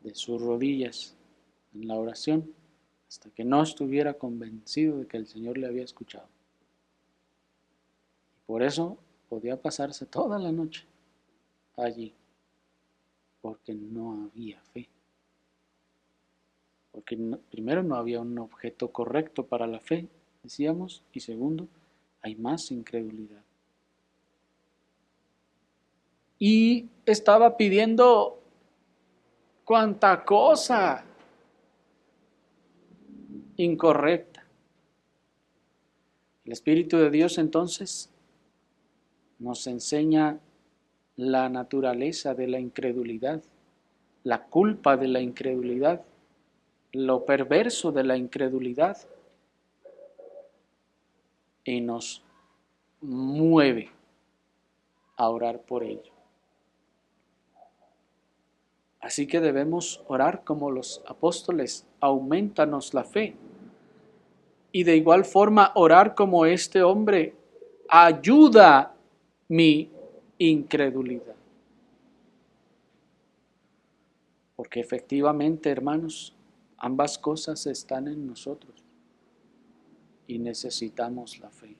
de sus rodillas en la oración hasta que no estuviera convencido de que el Señor le había escuchado. Y por eso podía pasarse toda la noche allí, porque no había fe. Porque primero no había un objeto correcto para la fe, decíamos, y segundo, hay más incredulidad. Y estaba pidiendo cuánta cosa incorrecta. El Espíritu de Dios entonces nos enseña la naturaleza de la incredulidad, la culpa de la incredulidad, lo perverso de la incredulidad, y nos mueve a orar por ello. Así que debemos orar como los apóstoles, aumentanos la fe. Y de igual forma orar como este hombre, ayuda mi incredulidad. Porque efectivamente, hermanos, ambas cosas están en nosotros y necesitamos la fe.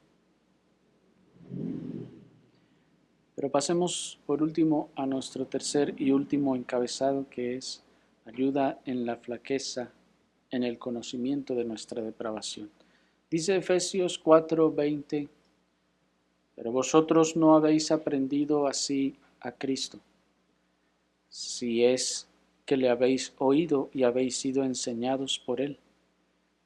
Pero pasemos por último a nuestro tercer y último encabezado, que es ayuda en la flaqueza, en el conocimiento de nuestra depravación. Dice Efesios 4:20, pero vosotros no habéis aprendido así a Cristo, si es que le habéis oído y habéis sido enseñados por él,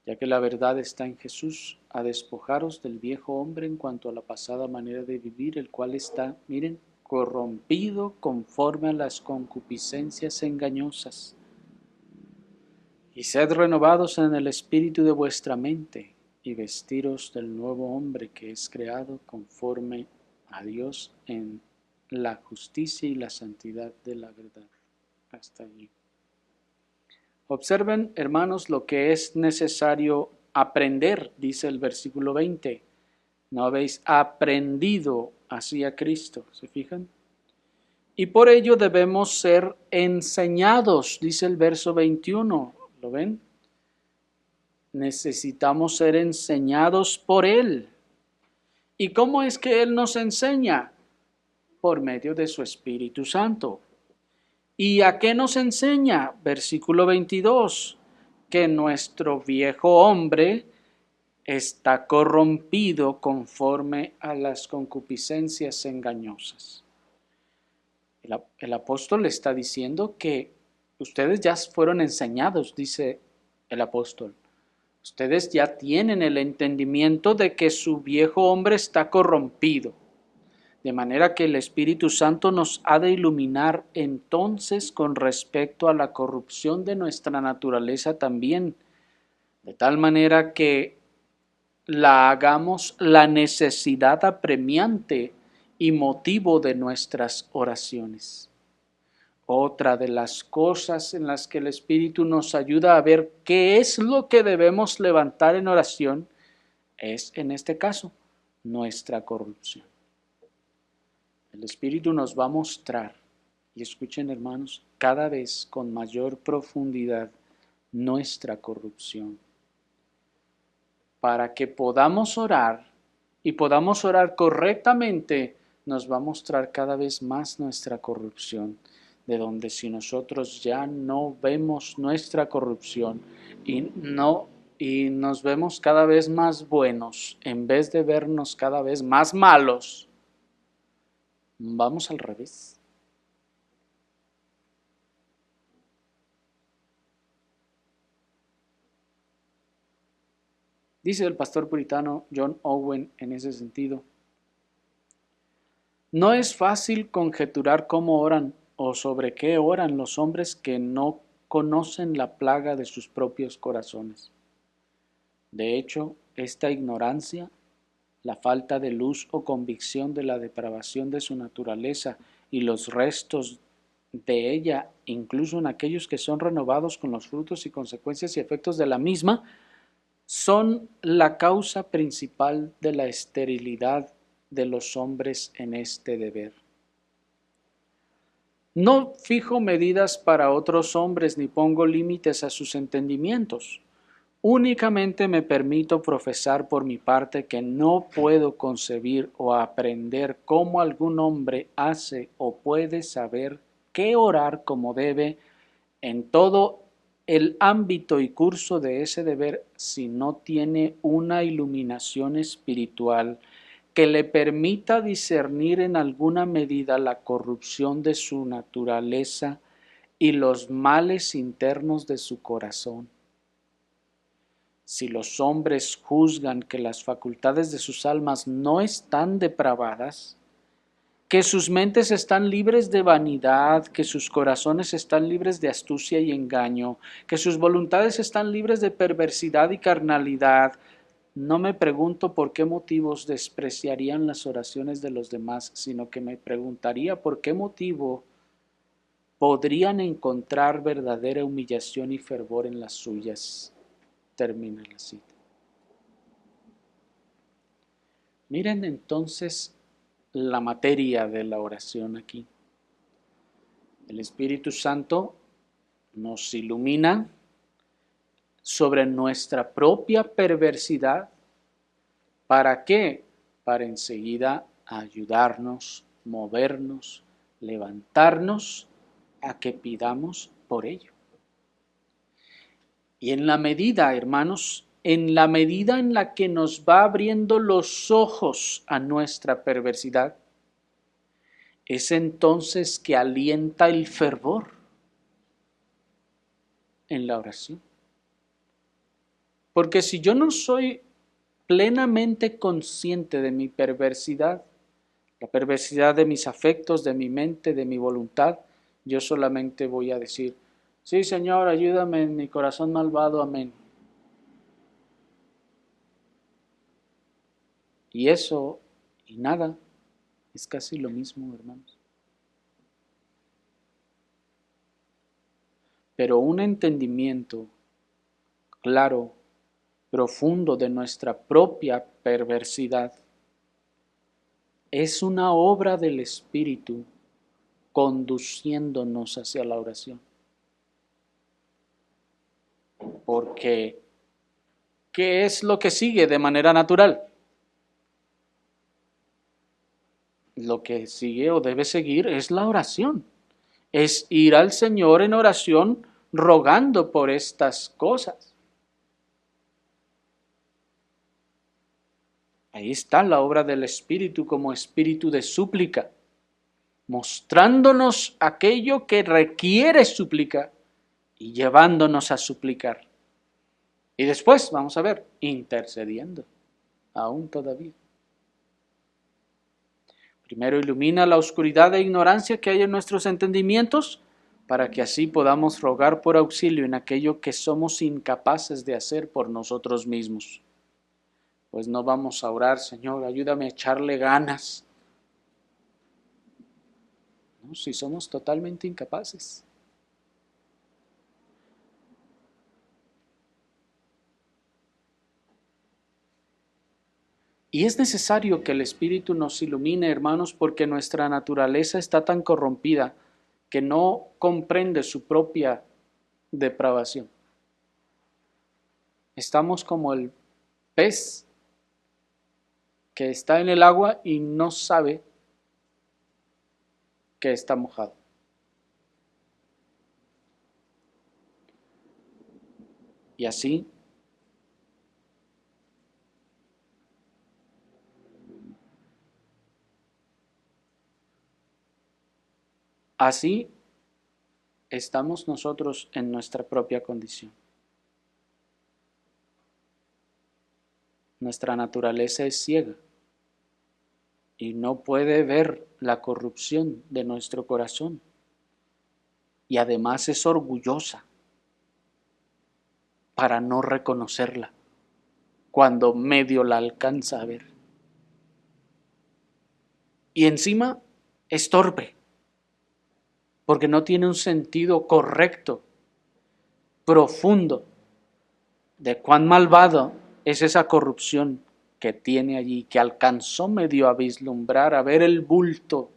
ya que la verdad está en Jesús, a despojaros del viejo hombre en cuanto a la pasada manera de vivir, el cual está, miren, corrompido conforme a las concupiscencias engañosas. Y sed renovados en el espíritu de vuestra mente, y vestiros del nuevo hombre que es creado conforme a Dios en la justicia y la santidad de la verdad. Hasta allí. Observen, hermanos, lo que es necesario aprender, dice el versículo 20. No habéis aprendido así a Cristo, ¿se fijan? Y por ello debemos ser enseñados, dice el verso 21. ¿Lo ven? Necesitamos ser enseñados por Él. ¿Y cómo es que Él nos enseña? Por medio de su Espíritu Santo. ¿Y a qué nos enseña? Versículo 22, que nuestro viejo hombre está corrompido conforme a las concupiscencias engañosas. El apóstol le está diciendo que ustedes ya fueron enseñados, dice el apóstol. Ustedes ya tienen el entendimiento de que su viejo hombre está corrompido. De manera que el Espíritu Santo nos ha de iluminar entonces con respecto a la corrupción de nuestra naturaleza también, de tal manera que la hagamos la necesidad apremiante y motivo de nuestras oraciones. Otra de las cosas en las que el Espíritu nos ayuda a ver qué es lo que debemos levantar en oración es, en este caso, nuestra corrupción. El Espíritu nos va a mostrar, y escuchen hermanos, cada vez con mayor profundidad nuestra corrupción. Para que podamos orar y podamos orar correctamente, nos va a mostrar cada vez más nuestra corrupción, de donde si nosotros ya no vemos nuestra corrupción y nos vemos cada vez más buenos, en vez de vernos cada vez más malos, vamos al revés. Dice el pastor puritano John Owen en ese sentido: no es fácil conjeturar cómo oran o sobre qué oran los hombres que no conocen la plaga de sus propios corazones. De hecho, esta ignorancia, la falta de luz o convicción de la depravación de su naturaleza y los restos de ella, incluso en aquellos que son renovados con los frutos y consecuencias y efectos de la misma, son la causa principal de la esterilidad de los hombres en este deber. No fijo medidas para otros hombres ni pongo límites a sus entendimientos. Únicamente me permito profesar por mi parte que no puedo concebir o aprender cómo algún hombre hace o puede saber qué orar como debe en todo el ámbito y curso de ese deber si no tiene una iluminación espiritual que le permita discernir en alguna medida la corrupción de su naturaleza y los males internos de su corazón. Si los hombres juzgan que las facultades de sus almas no están depravadas, que sus mentes están libres de vanidad, que sus corazones están libres de astucia y engaño, que sus voluntades están libres de perversidad y carnalidad, no me pregunto por qué motivos despreciarían las oraciones de los demás, sino que me preguntaría por qué motivo podrían encontrar verdadera humillación y fervor en las suyas. Termina la cita. Miren entonces la materia de la oración aquí. El Espíritu Santo nos ilumina sobre nuestra propia perversidad. ¿Para qué? Para enseguida ayudarnos movernos, levantarnos a que pidamos por ello. Y en la medida, hermanos, en la medida en la que nos va abriendo los ojos a nuestra perversidad, es entonces que alienta el fervor en la oración. Porque si yo no soy plenamente consciente de mi perversidad, la perversidad de mis afectos, de mi mente, de mi voluntad, yo solamente voy a decir, sí, Señor, ayúdame en mi corazón malvado, amén. Y eso y nada es casi lo mismo, hermanos. Pero un entendimiento claro, profundo de nuestra propia perversidad es una obra del Espíritu conduciéndonos hacia la oración. Porque, ¿qué es lo que sigue de manera natural? Lo que sigue o debe seguir es la oración. Es ir al Señor en oración rogando por estas cosas. Ahí está la obra del Espíritu como espíritu de súplica, mostrándonos aquello que requiere súplica y llevándonos a suplicar. Y después, vamos a ver, intercediendo, aún todavía. Primero ilumina la oscuridad e ignorancia que hay en nuestros entendimientos, para que así podamos rogar por auxilio en aquello que somos incapaces de hacer por nosotros mismos. Pues no vamos a orar, Señor, ayúdame a echarle ganas, ¿no? Si somos totalmente incapaces. Y es necesario que el Espíritu nos ilumine, hermanos, porque nuestra naturaleza está tan corrompida que no comprende su propia depravación. Estamos como el pez que está en el agua y no sabe que está mojado. Y así estamos nosotros en nuestra propia condición. Nuestra naturaleza es ciega y no puede ver la corrupción de nuestro corazón. Y además es orgullosa para no reconocerla cuando medio la alcanza a ver. Y encima es torpe, porque no tiene un sentido correcto, profundo, de cuán malvado es esa corrupción que tiene allí, que alcanzó medio a vislumbrar, a ver el bulto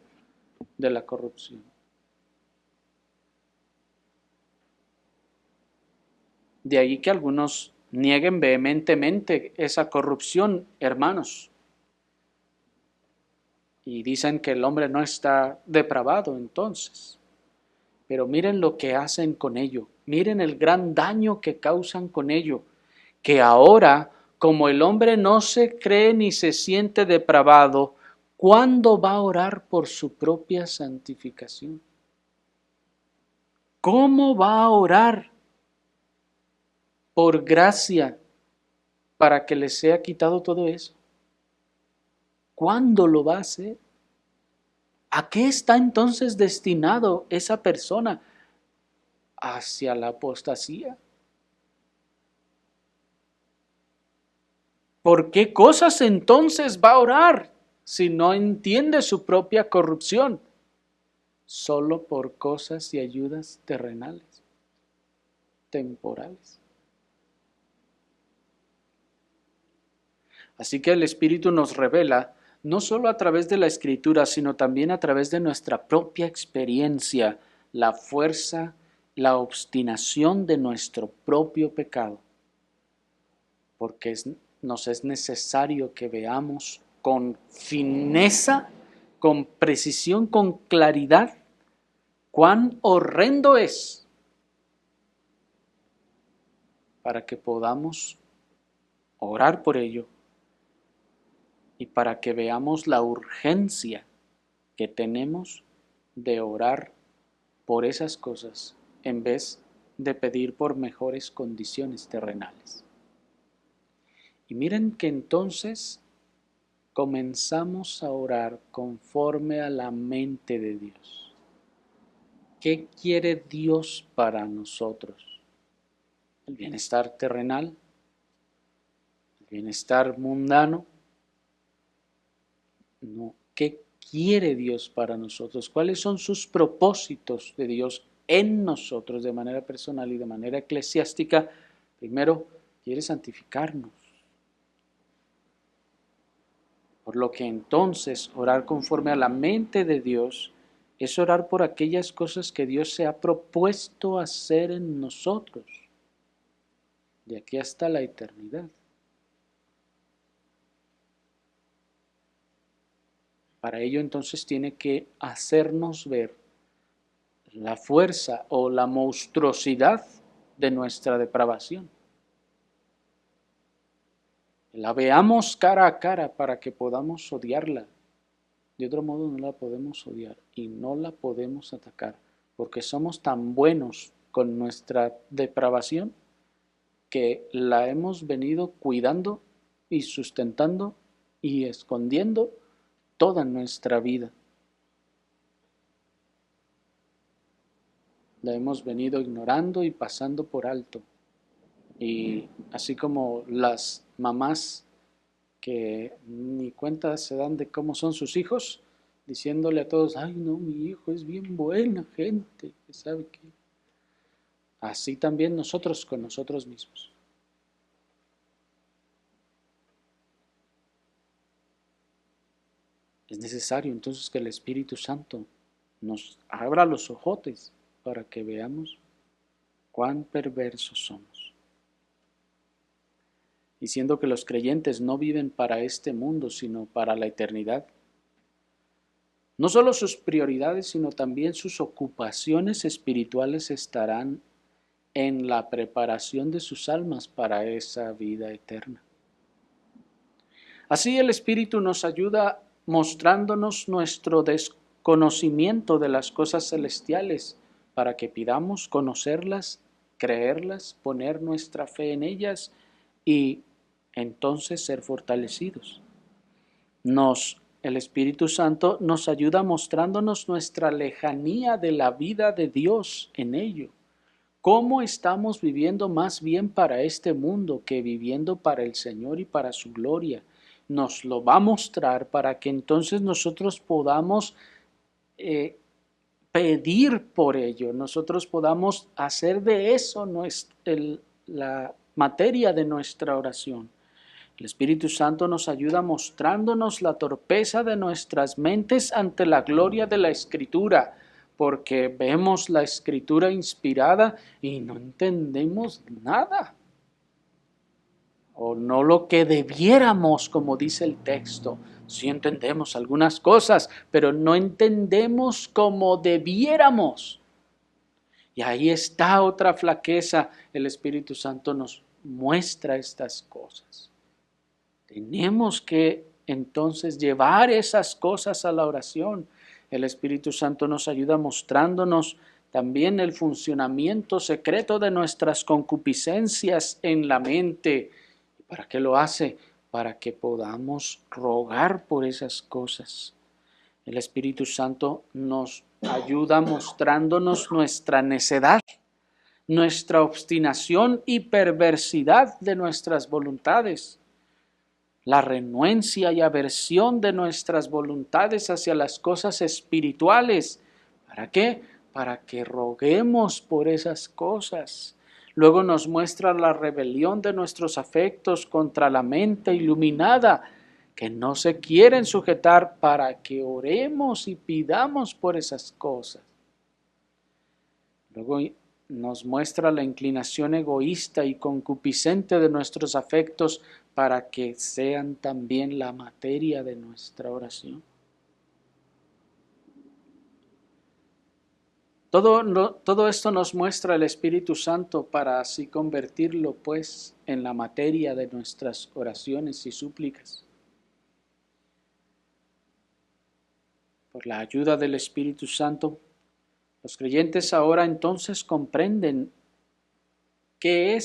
de la corrupción. De ahí que algunos nieguen vehementemente esa corrupción, hermanos, y dicen que el hombre no está depravado entonces. Pero miren lo que hacen con ello, miren el gran daño que causan con ello, que ahora, como el hombre no se cree ni se siente depravado, ¿cuándo va a orar por su propia santificación? ¿Cómo va a orar por gracia para que le sea quitado todo eso? ¿Cuándo lo va a hacer? ¿A qué está entonces destinado esa persona? Hacia la apostasía. ¿Por qué cosas entonces va a orar si no entiende su propia corrupción? Solo por cosas y ayudas terrenales, temporales. Así que el Espíritu nos revela, no solo a través de la Escritura, sino también a través de nuestra propia experiencia, la fuerza, la obstinación de nuestro propio pecado. Porque nos es necesario que veamos con fineza con precisión, con claridad, cuán horrendo es, para que podamos orar por ello y para que veamos la urgencia que tenemos de orar por esas cosas en vez de pedir por mejores condiciones terrenales. Y miren que entonces comenzamos a orar conforme a la mente de Dios. ¿Qué quiere Dios para nosotros? ¿El bienestar terrenal? ¿El bienestar mundano? No. ¿Qué quiere Dios para nosotros? ¿Cuáles son sus propósitos de Dios en nosotros de manera personal y de manera eclesiástica? Primero, quiere santificarnos. Por lo que entonces orar conforme a la mente de Dios es orar por aquellas cosas que Dios se ha propuesto hacer en nosotros, de aquí hasta la eternidad. Para ello entonces tiene que hacernos ver la fuerza o la monstruosidad de nuestra depravación. La veamos cara a cara para que podamos odiarla. De otro modo no la podemos odiar y no la podemos atacar, porque somos tan buenos con nuestra depravación que la hemos venido cuidando y sustentando y escondiendo toda nuestra vida. La hemos venido ignorando y pasando por alto. Y así como las mamás que ni cuenta se dan de cómo son sus hijos, diciéndole a todos, ay no, mi hijo es bien buena gente, ¿sabe qué? Así también nosotros con nosotros mismos. Es necesario entonces que el Espíritu Santo nos abra los ojotes para que veamos cuán perversos somos. Y siendo que los creyentes no viven para este mundo, sino para la eternidad, no solo sus prioridades, sino también sus ocupaciones espirituales estarán en la preparación de sus almas para esa vida eterna. Así el Espíritu nos ayuda mostrándonos nuestro desconocimiento de las cosas celestiales para que pidamos conocerlas, creerlas, poner nuestra fe en ellas y entonces ser fortalecidos. El Espíritu Santo nos ayuda mostrándonos nuestra lejanía de la vida de Dios en ello. ¿Cómo estamos viviendo más bien para este mundo que viviendo para el Señor y para su gloria? Nos lo va a mostrar para que entonces nosotros podamos pedir por ello, nosotros podamos hacer de eso la materia de nuestra oración. El Espíritu Santo nos ayuda mostrándonos la torpeza de nuestras mentes ante la gloria de la Escritura, porque vemos la Escritura inspirada y no entendemos nada, o no lo que debiéramos, como dice el texto. Sí entendemos algunas cosas, pero no entendemos como debiéramos. Y ahí está otra flaqueza. El Espíritu Santo nos muestra estas cosas. Tenemos que entonces llevar esas cosas a la oración. El Espíritu Santo nos ayuda mostrándonos también el funcionamiento secreto de nuestras concupiscencias en la mente. ¿Para qué lo hace? Para que podamos rogar por esas cosas. El Espíritu Santo nos ayuda mostrándonos nuestra necedad, nuestra obstinación y perversidad de nuestras voluntades, la renuencia y aversión de nuestras voluntades hacia las cosas espirituales. ¿Para qué? Para que roguemos por esas cosas. Luego nos muestra la rebelión de nuestros afectos contra la mente iluminada, que no se quieren sujetar para que oremos y pidamos por esas cosas. Luego nos muestra la inclinación egoísta y concupiscente de nuestros afectos para que sean también la materia de nuestra oración. Todo esto nos muestra el Espíritu Santo para así convertirlo, pues, en la materia de nuestras oraciones y súplicas. Por la ayuda del Espíritu Santo, los creyentes ahora entonces comprenden que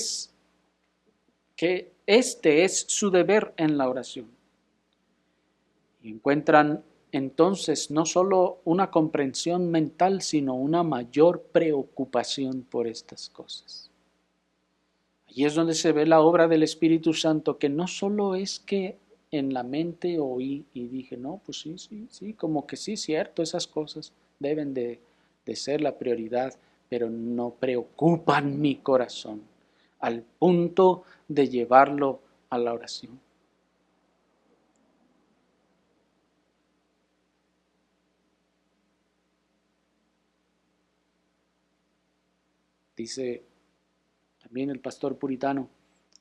este es su deber en la oración. Y encuentran entonces no solo una comprensión mental, sino una mayor preocupación por estas cosas. Allí es donde se ve la obra del Espíritu Santo, que no solo es que en la mente oí y dije, no, pues sí, como que sí, cierto, esas cosas deben de ser la prioridad, pero no preocupan mi corazón al punto de llevarlo a la oración. Dice también el pastor puritano,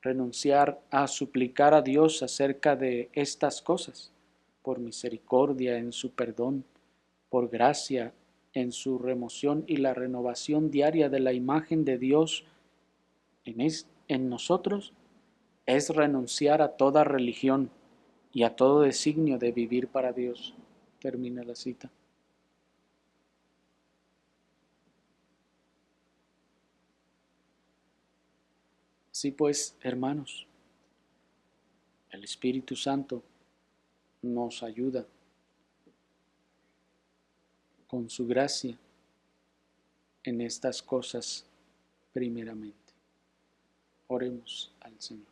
renunciar a suplicar a Dios acerca de estas cosas, por misericordia en su perdón, por gracia en su remoción y la renovación diaria de la imagen de Dios en nosotros, es renunciar a toda religión y a todo designio de vivir para Dios. Termina la cita. Así pues, hermanos, el Espíritu Santo nos ayuda con su gracia en estas cosas primeramente. Oremos al Señor.